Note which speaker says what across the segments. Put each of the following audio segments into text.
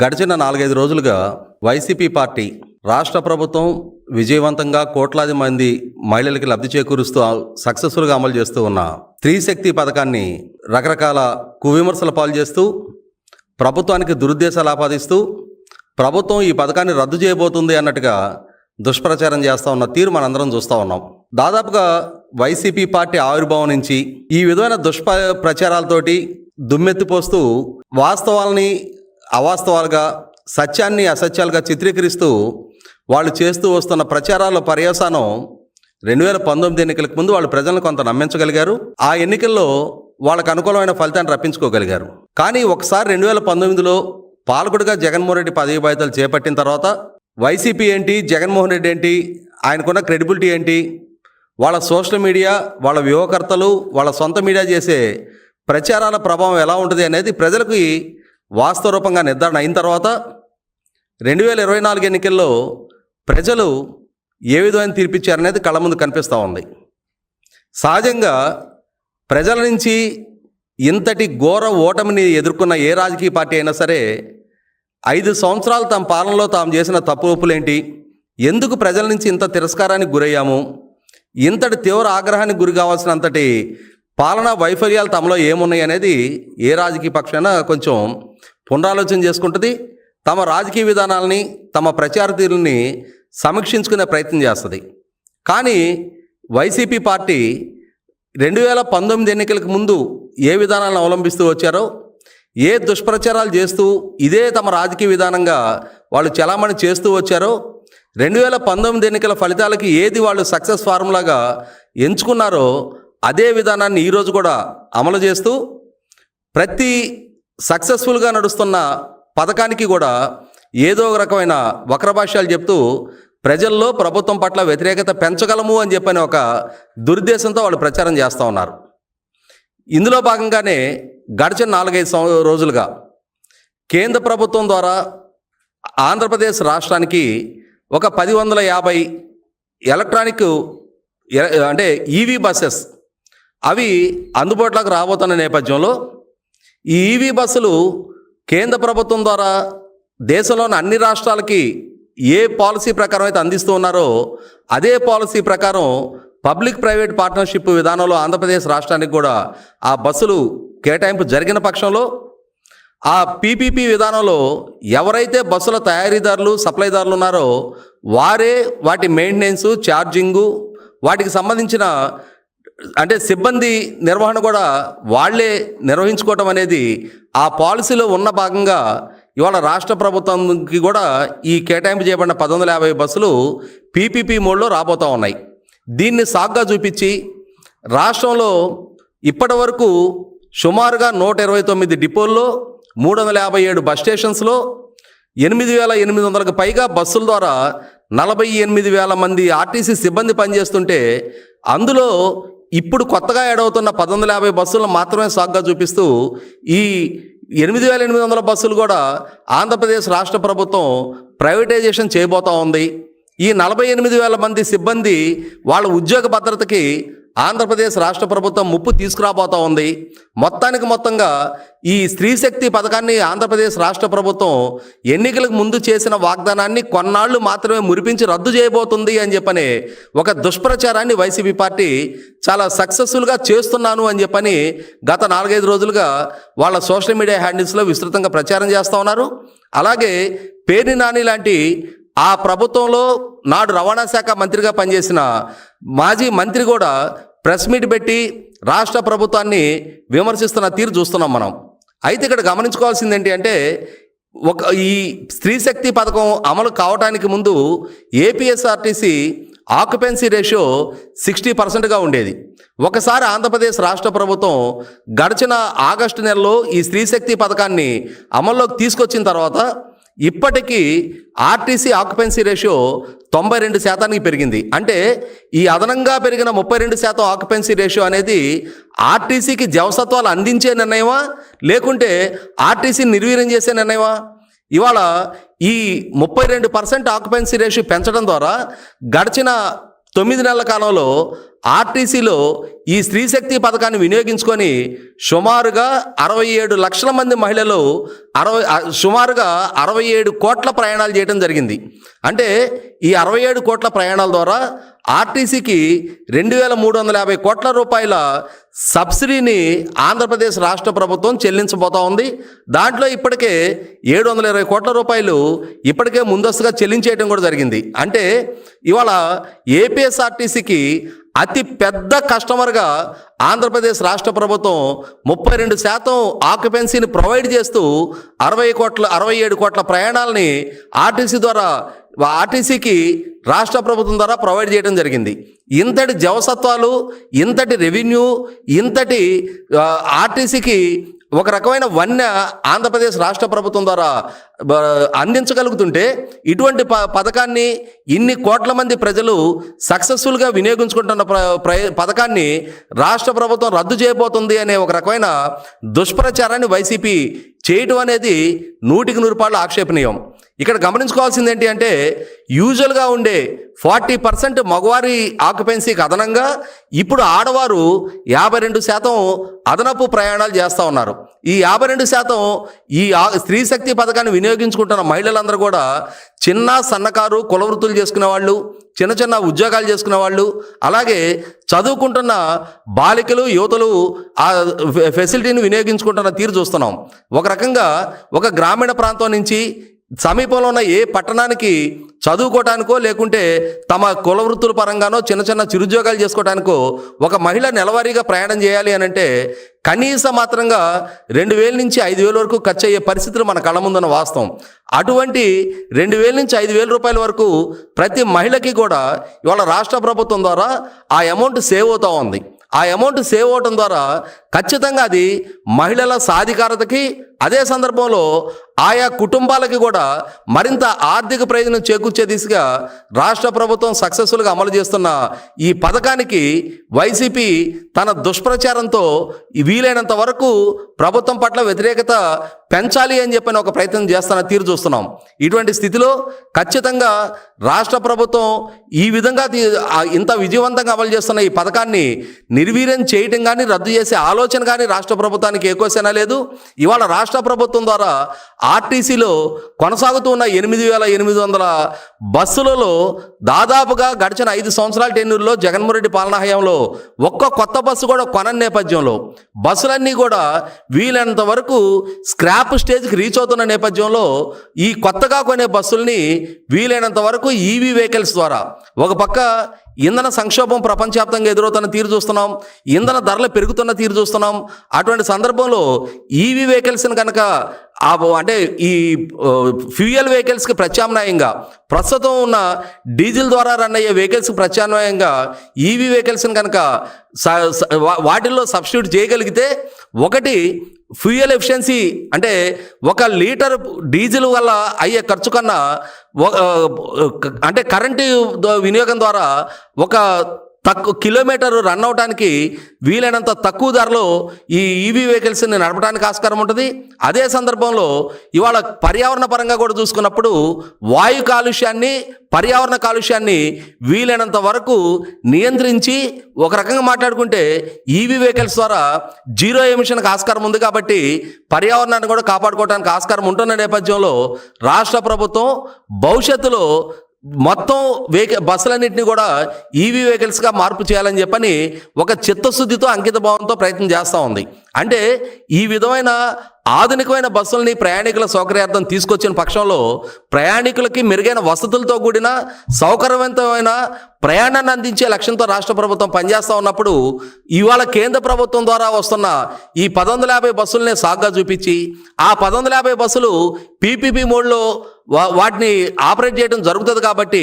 Speaker 1: గడిచిన 4-5 రోజులుగా YCP party రాష్ట్ర ప్రభుత్వం విజయవంతంగా కోట్లాది మంది మహిళలకి లబ్ధి చేకూరుస్తూ సక్సెస్ఫుల్గా అమలు చేస్తూ ఉన్న స్త్రీ శక్తి పథకాన్ని రకరకాల కువిమర్శల పాలు చేస్తూ ప్రభుత్వానికి దురుద్దేశాలు ఆపాదిస్తూ ప్రభుత్వం ఈ పథకాన్ని రద్దు చేయబోతుంది అన్నట్టుగా దుష్ప్రచారం చేస్తూ ఉన్న తీరు మనందరం చూస్తూ ఉన్నాం. దాదాపుగా వైసీపీ పార్టీ ఆవిర్భావం నుంచి ఈ విధమైన దుష్ప్రచారాలతోటి దుమ్మెత్తిపోస్తూ వాస్తవాలని అవాస్తవాలుగా సత్యాన్ని అసత్యాలుగా చిత్రీకరిస్తూ వాళ్ళు చేస్తూ వస్తున్న ప్రచారాల పర్యవసానం 2019 ఎన్నికలకు ముందు వాళ్ళు ప్రజలను కొంత నమ్మించగలిగారు. ఆ ఎన్నికల్లో వాళ్ళకు అనుకూలమైన ఫలితాన్ని రప్పించుకోగలిగారు. కానీ ఒకసారి 2019లో పాలకుడిగా జగన్మోహన్ రెడ్డి పదవి బాధ్యతలు చేపట్టిన తర్వాత వైసీపీ ఏంటి, జగన్మోహన్ రెడ్డి ఏంటి, ఆయనకున్న క్రెడిబిలిటీ ఏంటి, వాళ్ళ సోషల్ మీడియా, వాళ్ళ వ్యూహకర్తలు, వాళ్ళ సొంత మీడియా చేసే ప్రచారాల ప్రభావం ఎలా ఉంటుంది అనేది ప్రజలకి వాస్తవ రూపంగా నిర్ధారణ అయిన తర్వాత 2024 ఎన్నికల్లో ప్రజలు ఏ విధమైన తీర్పిచ్చారనేది కళ్ళ ముందు కనిపిస్తూ ఉంది. సహజంగా ప్రజల నుంచి ఇంతటి ఘోర ఓటమిని ఎదుర్కొన్న ఏ రాజకీయ పార్టీ అయినా సరే 5 సంవత్సరాలు తమ పాలనలో తాము చేసిన తప్పులేంటి, ఎందుకు ప్రజల నుంచి ఇంత తిరస్కారానికి గురయ్యాము, ఇంతటి తీవ్ర ఆగ్రహానికి గురి కావాల్సినంతటి పాలనా వైఫల్యాలు తమలో ఏమున్నాయి అనేది ఏ రాజకీయ పక్షమైనా కొంచెం పునరాలోచన చేసుకుంటుంది. తమ రాజకీయ విధానాలని, తమ ప్రచార తీరుని సమీక్షించుకునే ప్రయత్నం చేస్తుంది. కానీ వైసీపీ పార్టీ 2019 ఎన్నికలకు ముందు ఏ విధానాలను అవలంబిస్తూ వచ్చారో, ఏ దుష్ప్రచారాలు చేస్తూ ఇదే తమ రాజకీయ విధానంగా వాళ్ళు చలామణి చేస్తూ వచ్చారో, 2019 ఎన్నికల ఫలితాలకి ఏది వాళ్ళు సక్సెస్ ఫార్ములాగా ఎంచుకున్నారో అదే విధానాన్ని ఈరోజు కూడా అమలు చేస్తూ ప్రతి సక్సెస్ఫుల్గా నడుస్తున్న పథకానికి కూడా ఏదో ఒక రకమైన వక్రభాష్యాలు చెప్తూ ప్రజల్లో ప్రభుత్వం పట్ల వ్యతిరేకత పెంచగలము అని చెప్పని ఒక దురుద్దేశంతో వాళ్ళు ప్రచారం చేస్తూ ఉన్నారు. ఇందులో భాగంగానే గడిచిన 4-5 రోజులుగా కేంద్ర ప్రభుత్వం ద్వారా ఆంధ్రప్రదేశ్ రాష్ట్రానికి ఒక 1050 ఎలక్ట్రానిక్ అంటే ఈవీ బస్సెస్ అవి అందుబాటులోకి రాబోతున్న నేపథ్యంలో ఈ ఈవీ బస్సులు కేంద్ర ప్రభుత్వం ద్వారా దేశంలోని అన్ని రాష్ట్రాలకి ఏ పాలసీ ప్రకారం అయితే అందిస్తూ ఉన్నారో అదే పాలసీ ప్రకారం పబ్లిక్ ప్రైవేట్ పార్ట్నర్షిప్ విధానంలో ఆంధ్రప్రదేశ్ రాష్ట్రానికి కూడా ఆ బస్సులు కేటాయింపు జరిగిన పక్షంలో ఆ పీపీపీ విధానంలో ఎవరైతే బస్సుల తయారీదారులు, సప్లైదారులు ఉన్నారో వారే వాటి మెయింటెనెన్సు, ఛార్జింగు, వాటికి సంబంధించిన అంటే సిబ్బంది నిర్వహణ కూడా వాళ్లే నిర్వహించుకోవటం అనేది ఆ పాలసీలో ఉన్న భాగంగా ఇవాళ రాష్ట్ర ప్రభుత్వానికి కూడా ఈ కేటాయింపు చేయబడిన 1050 బస్సులు పీపీపీ మోడ్లో రాబోతూ ఉన్నాయి. దీన్ని సాగ్గా చూపించి రాష్ట్రంలో ఇప్పటి వరకు సుమారుగా 129 డిపోల్లో 357 బస్ స్టేషన్స్లో 8,800కు పైగా బస్సుల ద్వారా 48,000 మంది ఆర్టీసీ సిబ్బంది పనిచేస్తుంటే అందులో ఇప్పుడు కొత్తగా ఏడవుతున్న 1050 బస్సులను మాత్రమే సాగ్గా చూపిస్తూ ఈ 8,800 బస్సులు కూడా ఆంధ్రప్రదేశ్ రాష్ట్ర ప్రభుత్వం ప్రైవేటైజేషన్ చేయబోతూ ఉంది. ఈ 48,000 మంది సిబ్బంది వాళ్ళ ఉద్యోగ భద్రతకి ఆంధ్రప్రదేశ్ రాష్ట్ర ప్రభుత్వం ముప్పు తీసుకురాబోతూ ఉంది. మొత్తంగా ఈ స్త్రీ శక్తి పథకాన్ని ఆంధ్రప్రదేశ్ రాష్ట్ర ప్రభుత్వం ఎన్నికలకు ముందు చేసిన వాగ్దానాన్ని కొన్నాళ్ళు మాత్రమే మురిపించి రద్దు చేయబోతుంది అని చెప్పని ఒక దుష్ప్రచారాన్ని వైసీపీ పార్టీ చాలా సక్సెస్ఫుల్గా చేస్తున్నాను అని చెప్పని గత 4-5 రోజులుగా వాళ్ళ సోషల్ మీడియా హ్యాండిల్స్లో విస్తృతంగా ప్రచారం చేస్తూ ఉన్నారు. అలాగే పేర్ని నాని లాంటి ఆ ప్రభుత్వంలో నాడు రవాణా శాఖ మంత్రిగా పనిచేసిన మాజీ మంత్రి కూడా ప్రెస్ మీట్ పెట్టి రాష్ట్ర ప్రభుత్వాన్ని విమర్శిస్తున్న తీరు చూస్తున్నాం మనం. అయితే ఇక్కడ గమనించుకోవాల్సింది ఏంటి అంటే ఈ స్త్రీ శక్తి పథకం అమలు కావడానికి ముందు ఏపీఎస్ఆర్టీసీ ఆక్యుపెన్సీ రేషియో 60%గా ఉండేది. ఒకసారి ఆంధ్రప్రదేశ్ రాష్ట్ర ప్రభుత్వం గడిచిన ఆగస్టు నెలలో ఈ స్త్రీ శక్తి పథకాన్ని అమల్లోకి తీసుకొచ్చిన తర్వాత ఇప్పటికీ ఆర్టీసీ ఆక్యుపెన్సీ రేషియో 92% పెరిగింది. అంటే ఈ అదనంగా పెరిగిన 32% ఆక్యుపెన్సీ రేషియో అనేది ఆర్టీసీకి జవసత్వాలు అందించే నిర్ణయమా, లేకుంటే ఆర్టీసీని నిర్వీర్యం చేసే నిర్ణయమా? ఇవాళ ఈ 32% ఆక్యుపెన్సీ రేషియో పెంచడం ద్వారా గడిచిన 9 నెలల కాలంలో ఆర్టీసీలో ఈ స్త్రీ శక్తి పథకాన్ని వినియోగించుకొని సుమారుగా 67 లక్షల మంది మహిళలు సుమారుగా 67 కోట్ల ప్రయాణాలు చేయడం జరిగింది. అంటే ఈ 67 కోట్ల ప్రయాణాల ద్వారా ఆర్టీసీకి 2350 కోట్ల రూపాయల సబ్సిడీని ఆంధ్రప్రదేశ్ రాష్ట్ర ప్రభుత్వం చెల్లించబోతా ఉంది. దాంట్లో ఇప్పటికే 720 కోట్ల రూపాయలు ఇప్పటికే ముందస్తుగా చెల్లించేయడం కూడా జరిగింది. అంటే ఇవాళ ఏపీఎస్ఆర్టీసీకి అతి పెద్ద కస్టమర్గా ఆంధ్రప్రదేశ్ రాష్ట్ర ప్రభుత్వం 32% ఆక్యుపెన్సీని ప్రొవైడ్ చేస్తూ 67 కోట్ల ప్రయాణాలని ఆర్టీసీకి రాష్ట్ర ప్రభుత్వం ద్వారా ప్రొవైడ్ చేయడం జరిగింది. ఇంతటి జవసత్వాలు, ఇంతటి రెవెన్యూ, ఇంతటి ఆర్టీసీకి ఒక రకమైన వన్య ఆంధ్రప్రదేశ్ రాష్ట్ర ప్రభుత్వం ద్వారా అందించగలుగుతుంటే ఇటువంటి పథకాన్ని ఇన్ని కోట్ల మంది ప్రజలు సక్సెస్ఫుల్గా వినియోగించుకుంటున్న పథకాన్ని రాష్ట్ర ప్రభుత్వం రద్దు చేయబోతుంది అనే ఒక రకమైన దుష్ప్రచారాన్ని వైసీపీ చేయటం అనేది 100% ఆక్షేపణీయం. ఇక్కడ గమనించుకోవాల్సింది ఏంటి అంటే యూజువల్గా ఉండే 40% మగవారి ఆక్యుపెన్సీకి అదనంగా ఇప్పుడు ఆడవారు 52% అదనపు ప్రయాణాలు చేస్తూ ఉన్నారు. ఈ 52% ఈ స్త్రీ శక్తి పథకాన్ని వినియోగించుకుంటున్న మహిళలందరూ కూడా చిన్న సన్నకారు కుల వృత్తులు చేసుకునే వాళ్ళు, చిన్న చిన్న ఉద్యోగాలు చేసుకునే వాళ్ళు, అలాగే చదువుకుంటున్న బాలికలు, యువతులు ఆ ఫెసిలిటీని వినియోగించుకుంటున్న తీరు చూస్తున్నాం. ఒక రకంగా ఒక గ్రామీణ ప్రాంతం నుంచి సమీపంలో ఉన్న ఏ పట్టణానికి చదువుకోవటానికో లేకుంటే తమ కుల వృత్తుల పరంగానో చిన్న చిన్న చిరుద్యోగాలు చేసుకోవటానికో ఒక మహిళ నెలవారీగా ప్రయాణం చేయాలి అని అంటే కనీస మాత్రంగా 2000 నుంచి 5000 వరకు ఖర్చు అయ్యే పరిస్థితులు మన కళ్ళ ముందున్న వాస్తవం. అటువంటి 2000 నుంచి 5000 రూపాయల వరకు ప్రతి మహిళకి కూడా ఇవాళ రాష్ట్ర ప్రభుత్వం ద్వారా ఆ అమౌంట్ సేవ్ అవుతూ ఉంది. ఆ అమౌంట్ సేవ్ అవటం ద్వారా ఖచ్చితంగా అది మహిళల సాధికారతకి, అదే సందర్భంలో ఆయా కుటుంబాలకి కూడా మరింత ఆర్థిక ప్రయోజనం చేకూర్చే దిశగా రాష్ట్ర ప్రభుత్వం సక్సెస్ఫుల్గా అమలు చేస్తున్న ఈ పథకానికి వైసీపీ తన దుష్ప్రచారంతో వీలైనంత వరకు ప్రభుత్వం పట్ల వ్యతిరేకత పెంచాలి అని చెప్పిన ఒక ప్రయత్నం చేస్తున్న తీరు చూస్తున్నాం. ఇటువంటి స్థితిలో ఖచ్చితంగా రాష్ట్ర ప్రభుత్వం ఈ విధంగా ఇంత విజయవంతంగా అమలు చేస్తున్న ఈ పథకాన్ని నిర్వీర్యం చేయటం కానీ రద్దు చేసే ఆలోచన కానీ రాష్ట్ర ప్రభుత్వానికి ఎక్కువసేనా లేదు. ఇవాళ రాష్ట్ర ప్రభుత్వం ద్వారా ఆర్టీసీలో కొనసాగుతూ ఉన్న 8800 బస్సులలో దాదాపుగా గడిచిన 5 సంవత్సరాల టెన్యూర్లో జగన్మోహన్ రెడ్డి పాలనా హయాంలో ఒక్క కొత్త బస్సు కూడా కొనని నేపథ్యంలో బస్సులన్నీ కూడా వీలైనంత వరకు స్క్రాప్ స్టేజ్కి రీచ్ అవుతున్న నేపథ్యంలో ఈ కొత్తగా కొనే బస్సుల్ని వీలైనంత వరకు ఈవీ వెహికల్స్ ద్వారా ఒక పక్క ఇంధన సంక్షోభం ప్రపంచవ్యాప్తంగా ఎదురవుతున్న తీరు చూస్తున్నాం, ఇంధన ధరలు పెరుగుతున్న తీరు చూస్తున్నాం. అటువంటి సందర్భంలో ఈవీ వెహికల్స్ని కనుక అంటే ఈ ఫ్యూయల్ వెహికల్స్కి ప్రత్యామ్నాయంగా ప్రస్తుతం ఉన్న డీజిల్ ద్వారా రన్ అయ్యే వెహికల్స్కి ప్రత్యామ్నాయంగా ఈవీ వెహికల్స్ని కనుక వాటిల్లో సబ్స్టిట్యూట్ చేయగలిగితే ఒకటి ఫ్యూయల్ ఎఫిషియన్సీ అంటే 1 లీటర్ డీజిల్ వల్ల అయ్యే ఖర్చు కన్నా అంటే కరెంటు వినియోగం ద్వారా ఒక కిలోమీటర్ రన్ అవడానికి వీలైనంత తక్కువ ధరలో ఈ ఈవీ వెహికల్స్ని నడపడానికి ఆస్కారం ఉంటుంది. అదే సందర్భంలో ఇవాళ పర్యావరణ పరంగా కూడా చూసుకున్నప్పుడు వాయు కాలుష్యాన్ని, పర్యావరణ కాలుష్యాన్ని వీలైనంత వరకు నియంత్రించి ఒక రకంగా మాట్లాడుకుంటే ఈవీ వెహికల్స్ ద్వారా జీరో ఎమిషన్కి ఆస్కారం ఉంది. కాబట్టి పర్యావరణాన్ని కూడా కాపాడుకోవడానికి ఆస్కారం ఉంటున్న నేపథ్యంలో రాష్ట్ర ప్రభుత్వం భవిష్యత్తులో మొత్తం బస్సులన్నింటినీ కూడా ఈవీ వెహికల్స్గా మార్పు చేయాలని చెప్పని ఒక చిత్తశుద్ధితో, అంకిత భావంతో ప్రయత్నం చేస్తూ ఉంది. అంటే ఈ విధమైన ఆధునికమైన బస్సుల్ని ప్రయాణికుల సౌకర్యార్థం తీసుకొచ్చిన పక్షంలో ప్రయాణికులకి మెరుగైన వసతులతో కూడిన సౌకర్యవంతమైన ప్రయాణాన్ని అందించే లక్ష్యంతో రాష్ట్ర ప్రభుత్వం పనిచేస్తూ ఉన్నప్పుడు ఇవాళ కేంద్ర ప్రభుత్వం ద్వారా వస్తున్న ఈ 1150 బస్సులనే సాగ్గా చూపించి ఆ 1150 బస్సులు పీపీపీ మోడ్లో వాటిని ఆపరేట్ చేయడం జరుగుతుంది. కాబట్టి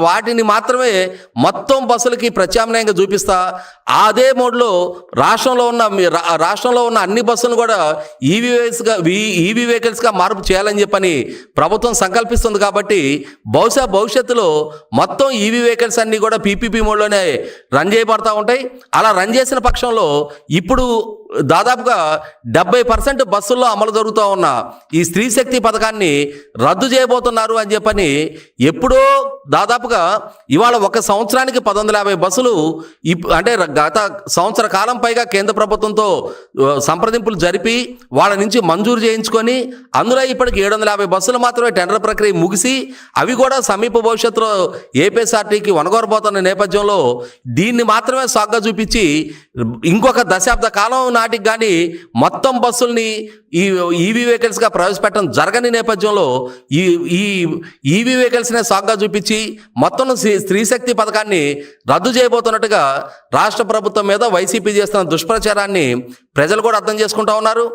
Speaker 1: వాటిని మాత్రమే మొత్తం బస్సులకి ప్రత్యామ్నాయంగా చూపిస్తా అదే మోడ్లో రాష్ట్రంలో ఉన్న అన్ని బస్సులను కూడా ఈవీ వెహికల్స్గా మార్పు చేయాలని చెప్పని ప్రభుత్వం సంకల్పిస్తుంది. కాబట్టి భవిష్యత్తులో మొత్తం ఈవీ వెహికల్స్ అన్నీ కూడా పీపీపీ మోడ్లోనే రన్ చేయబడతా ఉంటాయి. అలా రన్ చేసిన పక్షంలో ఇప్పుడు దాదాపుగా 70% బస్సుల్లో అమలు జరుగుతూ ఉన్న ఈ స్త్రీ శక్తి పథకాన్ని రద్దు చేయబోతున్నారు అని చెప్పని ఎప్పుడో దాదాపుగా ఇవాళ ఒక సంవత్సరానికి 1150 బస్సులు అంటే గత సంవత్సర కాలం పైగా కేంద్ర ప్రభుత్వంతో సంప్రదింపులు జరిపి వాళ్ళ నుంచి మంజూరు చేయించుకొని అందులో ఇప్పటికి 750 బస్సులు మాత్రమే టెండర్ ప్రక్రియ ముగిసి అవి కూడా సమీప భవిష్యత్తులో ఏపీఎస్ఆర్టీకి వనగొరబోతున్న నేపథ్యంలో దీన్ని మాత్రమే సాగ్గా చూపించి ఇంకొక దశాబ్ద కాలం నాటికి కానీ మొత్తం బస్సుల్ని ఈ ఈవీ వెహికల్స్గా ప్రవేశపెట్టడం జరగని నేపథ్యంలో ఈ ఈవీ వెహికల్స్నే సాగ్గా చూపించి మొత్తం స్త్రీ శక్తి పథకాన్ని రద్దు చేయబోతున్నట్టుగా రాష్ట్ర ప్రభుత్వం మీద వైసీపీ చేస్తున్న దుష్ప్రచారాన్ని ప్రజలు కూడా అర్థం చేసుకుంటా ఉన్నారు.